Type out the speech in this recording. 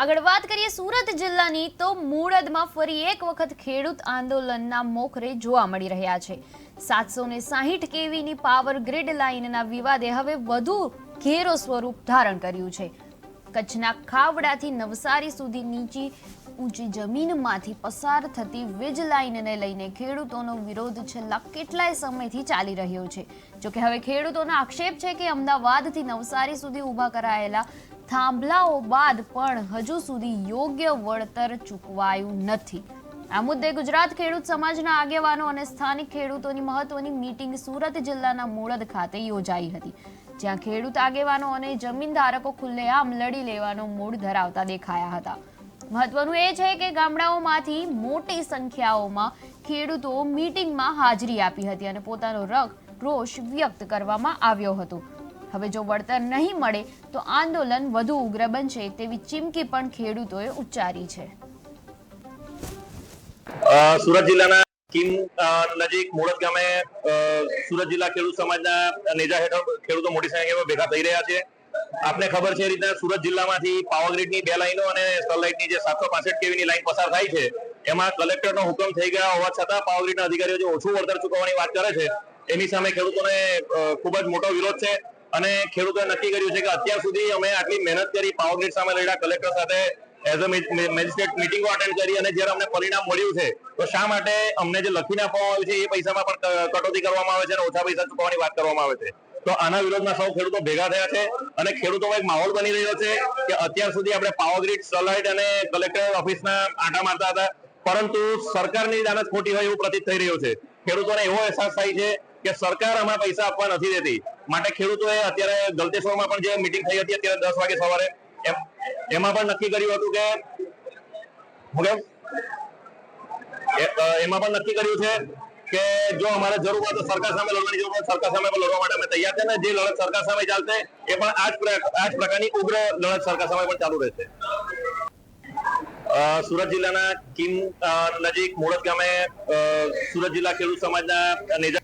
આગળ વાત કરીએ સુરત જિલ્લાની તો મૂળદમાં ફરી એક વખત ખેડૂત આંદોલનના મોખરે જોવા મળી રહ્યા છે। 760 કેવીની પાવર ગ્રીડ લાઇનના વિવાદે હવે વધુ ઘેરો સ્વરૂપ ધારણ કર્યું છે। કચ્છના ખાવડાથી નવસારી સુધી નીચી ઊંચી જમીનમાંથી પસાર થતી વીજ લાઇનને લઈને ખેડૂતોનો વિરોધ છેલ્લા કેટલાય સમયથી ચાલી રહ્યો છે। જોકે હવે ખેડૂતોનો આક્ષેપ છે કે અમદાવાદથી નવસારી સુધી ઊભા કરાયેલા થાંભલાઓ બાદ પણ હજુ સુધી યોગ્ય વળતર ચૂકવાયું નથી। આ મુદ્દે ગુજરાત ખેડૂત સમાજના આગેવાનો અને સ્થાનિક ખેડૂતોની મહત્વની મીટિંગ સુરત જિલ્લાના મૂળદ ખાતે યોજાઈ હતી, જ્યાં ખેડૂત આગેવાનો અને જમીનધારકો ખુલ્લેઆમ લડી લેવાનો મૂડ ધરાવતા દેખાયા હતા। મહત્વનું એ છે કે ગામડાઓમાંથી મોટી સંખ્યાઓમાં ખેડૂતો મીટિંગમાં હાજરી આપી હતી અને પોતાનો રોષ વ્યક્ત કરવામાં આવ્યો હતો। હવે જો વળતર નહીં મળે તો આંદોલન વધુ ઉગ્ર બનશે તેવી ચીમકી પણ ખેડૂતોએ ઉચ્ચારી છે। સુરત જિલ્લાના કીમ નજીક મૂળદ ગામે સુરત જિલ્લા ખેડૂત સમાજના નેજા હેઠળ ખેડૂતો મોટી સંખ્યામાં ભેગા થઈ રહ્યા છે। આપને ખબર છે એ રીતના સુરત જિલ્લામાંથી પાવરગ્રીડની 2 લાઈનો અને સ્ટરલાઇટની જે 765 કેવીની લાઈન પસાર થાય છે, એમાં કલેક્ટરનો હુકમ થઈ ગયા હોવા છતાં પાવરગ્રીડના અધિકારીઓ જે ઓછું વળતર ચૂકવવાની વાત કરે છે, એની સામે ખેડૂતોને ખૂબ જ મોટો વિરોધ છે અને ખેડૂતોએ નક્કી કર્યું છે કે અત્યાર સુધી અમે આટલી મહેનત કરી, પાવરગ્રીડ સામે લડ્યા, કલેક્ટર સાથે એઝ અ મેજિસ્ટ્રેટ મિટિંગો અટેન્ડ કરી અને જ્યારે અમને પરિણામ મળ્યું છે તો શા માટે અમને જે લખીને આપવામાં આવ્યું છે એ પૈસામાં પણ કટોતી કરવામાં આવે છે અને ઓછા પૈસા ચૂકવવાની વાત કરવામાં આવે છે। તો આના વિરોધમાં સૌ ખેડૂતો ભેગા થયા છે અને ખેડૂતોમાં એક માહોલ બની રહ્યો છે કે અત્યાર સુધી આપણે પાવરગ્રીડ, સ્ટરલાઇટ અને કલેક્ટર ઓફિસના આંટા મારતા હતા, પરંતુ સરકારની દાનત ખોટી હોય એવું પ્રતીત થઈ રહ્યું છે। ખેડૂતોને એવો અહેસાસ થાય છે કે સરકાર આમાં પૈસા આપવા નથી દેતી, માટે ખેડૂતોએ અત્યારે ગલતેશ્વરમાં પણ જે મીટિંગ થઈ હતી અત્યારે 10 વાગે સવારે, એમાં પણ નક્કી કર્યું હતું કે એમાં પણ નક્કી કર્યું છે કે જો અમારે જરૂર હોય તો સરકાર સામે લડવાની જરૂર હોય, સરકાર સામે પણ લડવા માટે અમે તૈયાર છે ને જે લડત સરકાર સામે ચાલશે એ પણ આ જ પ્રકારની ઉગ્ર લડત સરકાર સામે પણ ચાલુ રહેશે। સુરત જિલ્લાના કીમ નજીક મૂળદ ગામે સુરત જિલ્લા ખેડૂત સમાજના નેજા